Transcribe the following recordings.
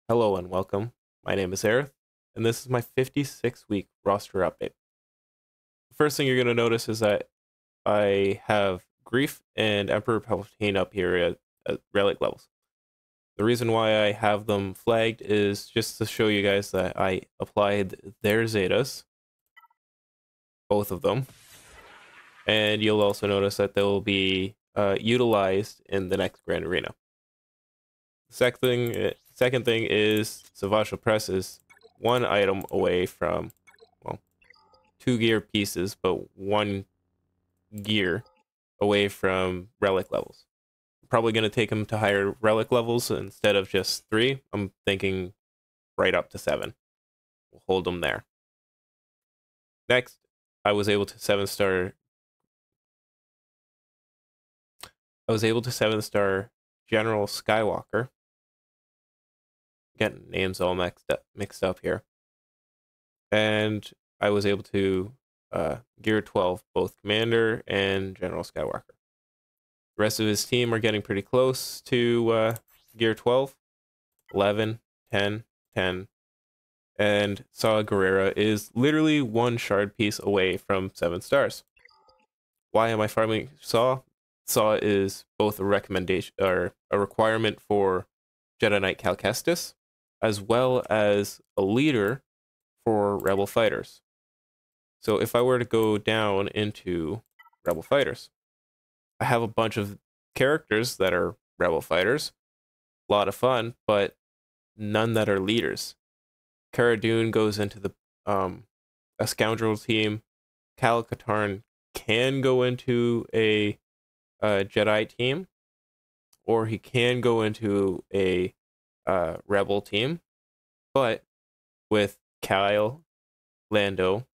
Hello and welcome. My name is Aerith, and this is my 56-week roster update. The first thing you're going to notice is that I have Grief and Emperor Palpatine up here at relic levels. The reason why I have them flagged is just to show you guys that I applied their Zetas, both of them, and you'll also notice that they'll be utilized in the next Grand Arena. Second thing is Savage Press is one item away from, well, two gear pieces, but one gear away from relic levels. I'm probably going to take them to higher relic levels instead of just 3. I'm thinking right up to 7. We'll hold them there. Next, I was able to 7-star. General Skywalker. Getting names all mixed up here. And I was able to gear 12 both Commander and General Skywalker. The rest of his team are getting pretty close to gear 12, 11, 10, 10. And Saw Gerrera is literally one shard piece away from 7 stars. Why am I farming Saw? Saw is both a recommendation or a requirement for Jedi Knight Cal Kestis, as well as a leader for Rebel Fighters. So if I were to go down into Rebel Fighters, I have a bunch of characters that are Rebel Fighters, a lot of fun, but none that are leaders. Cara Dune goes into the a Scoundrel team. Cal Katarn can go into a Jedi team, or he can go into a Rebel team, but with Kyle, Lando,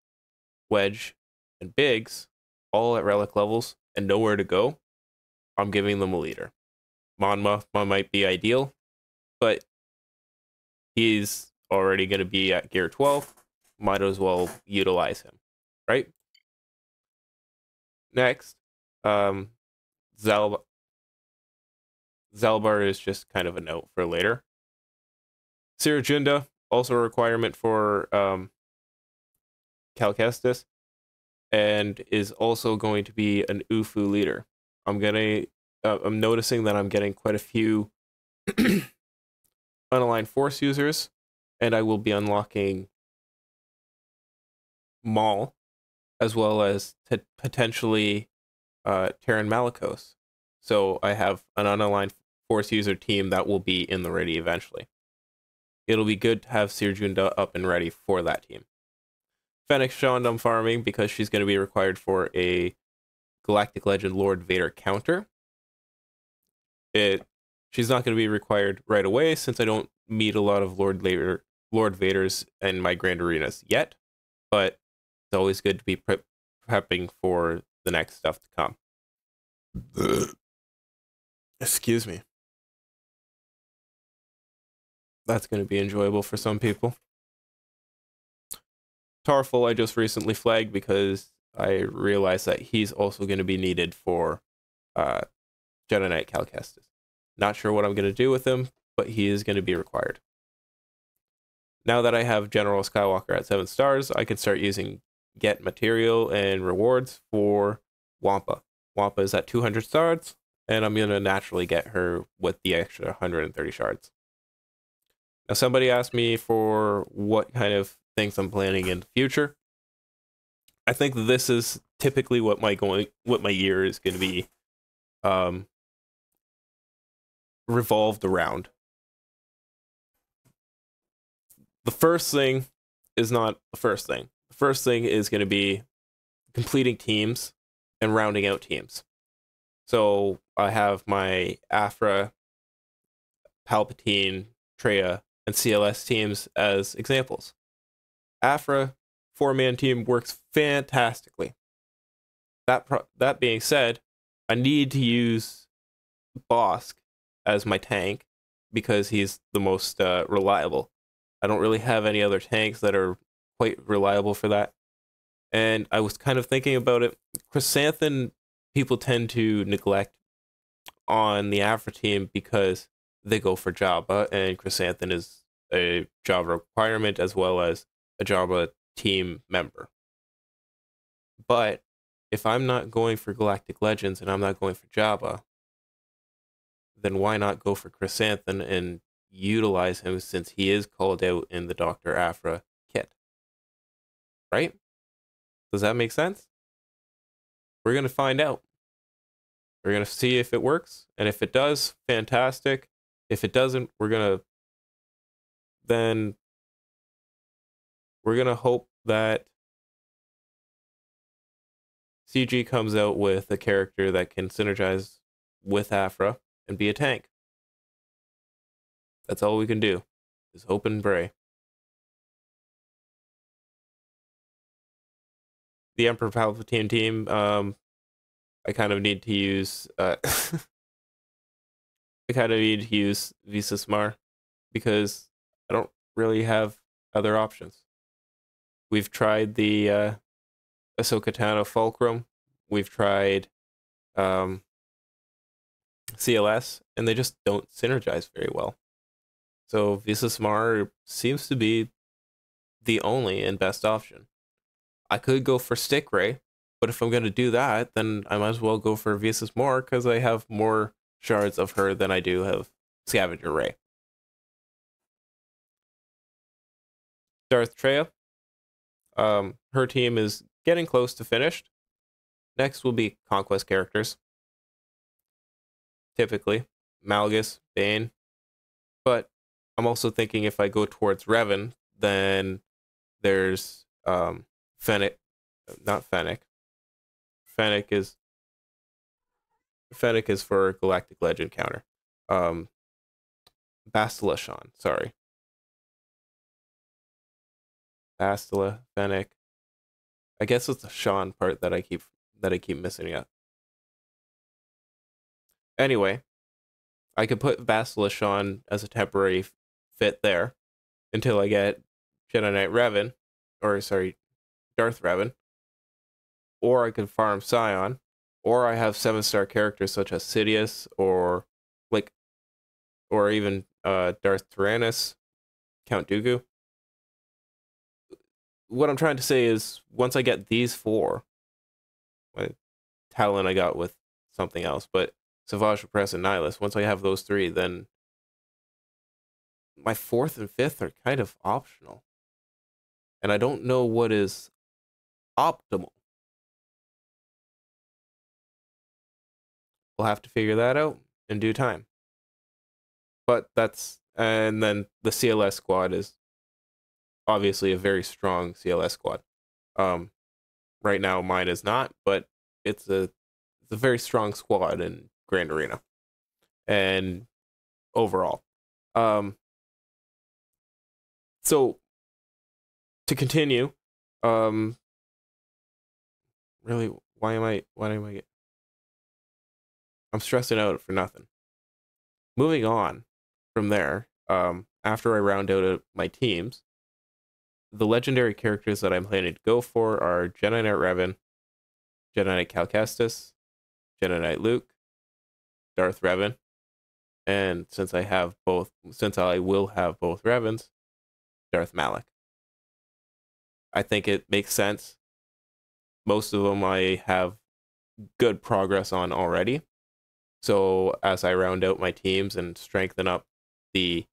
Wedge, and Biggs all at relic levels and nowhere to go, I'm giving them a leader. Mon Mothma might be ideal, but he's already going to be at gear 12. Might as well utilize him, right? Next, Zalbar is just kind of a note for later. Cere Junda, also a requirement for Cal Kestis, and is also going to be an UFU leader. I'm noticing that I'm getting quite a few unaligned Force users, and I will be unlocking Maul, as well as potentially Terran Malicos. So I have an unaligned Force user team that will be in the ready eventually. It'll be good to have Cere Junda up and ready for that team. Fennec Shand I'm farming because she's going to be required for a Galactic Legend Lord Vader counter. She's not going to be required right away since I don't meet a lot of Lord Vaders in my Grand Arenas yet, but it's always good to be prepping for the next stuff to come. Excuse me. That's going to be enjoyable for some people. Tarful I just recently flagged because I realized that he's also going to be needed for Jedi Knight Cal Kestis. Not sure what I'm going to do with him, but he is going to be required. Now that I have General Skywalker at 7 stars, I can start using get material and rewards for Wampa. Wampa is at 200 shards, and I'm going to naturally get her with the extra 130 shards. Now, somebody asked me for what kind of things I'm planning in the future. I think this is typically what my year is going to be revolved around. The first thing is not the first thing. The first thing is going to be completing teams and rounding out teams. So I have my Aphra, Palpatine, Traya, and CLS teams as examples. Aphra 4-man team works fantastically. That being said, I need to use Bossk as my tank because he's the most reliable. I don't really have any other tanks that are quite reliable for that. And I was kind of thinking about it. Chrysanthemum people tend to neglect on the Aphra team because they go for Jabba, and Chrysanthemum is a Java requirement as well as a Java team member. But if I'm not going for Galactic Legends and I'm not going for Java, then why not go for Chrysanthemum and utilize him since he is called out in the Dr. Aphra kit? Right? Does that make sense? We're going to find out. We're going to see if it works. And if it does, fantastic. If it doesn't, we're going to hope that CG comes out with a character that can synergize with Aphra and be a tank. That's all we can do, is hope and pray. The Emperor Palpatine team, I kind of need to use Visas Mar because I don't really have other options. We've tried the Ahsoka Tano Fulcrum. We've tried CLS, and they just don't synergize very well. So Visas Mar seems to be the only and best option. I could go for Stick Ray, but if I'm going to do that, then I might as well go for Visas Mar because I have more shards of her than I do of Scavenger Ray. Darth Traya. Her team is getting close to finished. Next will be Conquest characters. Typically, Malgus, Bane. But I'm also thinking if I go towards Revan, then there's Fennec. Not Fennec. Fennec is for Galactic Legend counter. Bastila Shan, sorry. Bastila, Fennec. I guess it's the Shan part that I keep missing out. Anyway, I could put Bastila Shan as a temporary fit there until I get Jedi Knight Revan, or sorry, Darth Revan. Or I could farm Scion, or I have 7-star characters such as Sidious, or even Darth Tyrannus, Count Dooku. What I'm trying to say is, once I get these 4, Talon I got with something else, but Savage Repress and Nihilus, once I have those 3, then my 4th and 5th are kind of optional. And I don't know what is optimal. We'll have to figure that out in due time. But and then the CLS squad is obviously a very strong CLS squad. Right now mine is not, but it's a very strong squad in Grand Arena and overall. So to continue, really, why am I I'm stressing out for nothing. Moving on from there, after I round out my teams, the legendary characters that I'm planning to go for are Jedi Knight Revan, Jedi Knight Cal Kestis, Jedi Knight Luke, Darth Revan, and since I will have both Revans, Darth Malak. I think it makes sense. Most of them I have good progress on already. So as I round out my teams and strengthen up the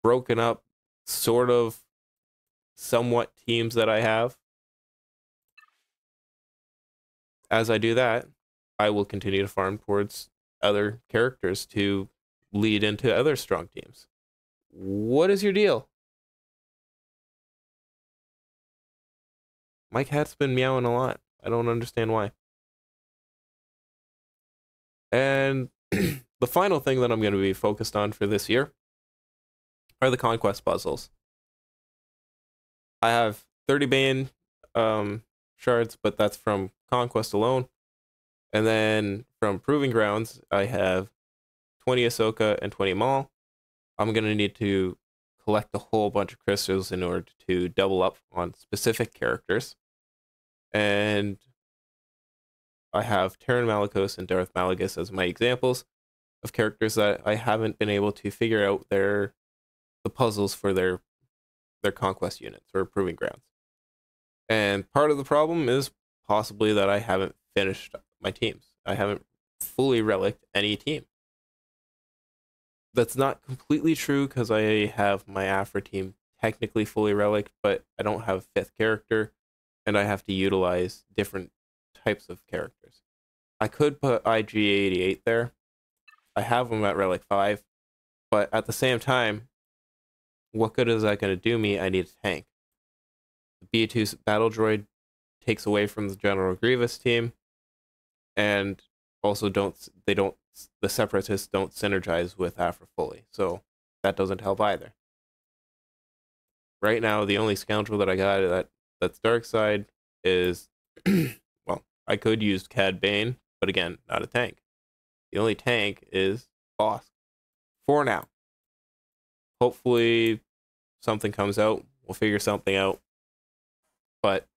broken up sort of somewhat teams that I have, as I do that, I will continue to farm towards other characters to lead into other strong teams. What is your deal? My cat's been meowing a lot. I don't understand why. And the final thing that I'm going to be focused on for this year are the Conquest puzzles. I have 30 Bane shards, but that's from Conquest alone. And then from Proving Grounds, I have 20 Ahsoka and 20 Maul. I'm going to need to collect a whole bunch of crystals in order to double up on specific characters. And I have Terran Malicos and Darth Malgus as my examples of characters that I haven't been able to figure out the puzzles for their conquest units or proving grounds. And part of the problem is possibly that I haven't finished my teams. I haven't fully relicked any team. That's not completely true because I have my Afra team technically fully relicked, but I don't have a 5th character, and I have to utilize different types of characters. I could put IG-88 there. I have them at Relic 5, but at the same time, what good is that going to do me? I need a tank. The B2 battle droid takes away from the General Grievous team, and also the Separatists don't synergize with Afra fully, so that doesn't help either. Right now, the only scoundrel that I got that's dark side is, well, I could use Cad Bane, but again, not a tank. The only tank is Boss. For now. Hopefully something comes out. We'll figure something out. But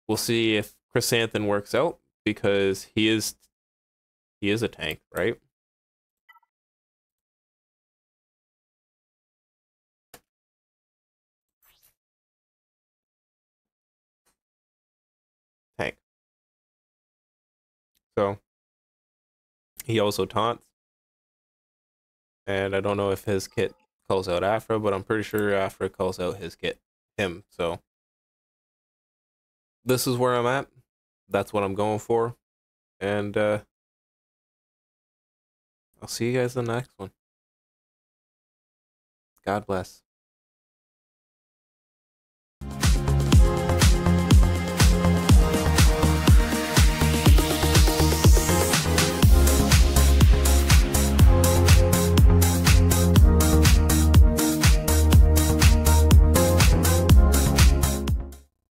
we'll see if Chrysanthemum works out, because he is a tank, right? Tank. So he also taunts. And I don't know if his kit calls out Afra, but I'm pretty sure Afra calls out him. So this is where I'm at. That's what I'm going for. And I'll see you guys in the next one. God bless.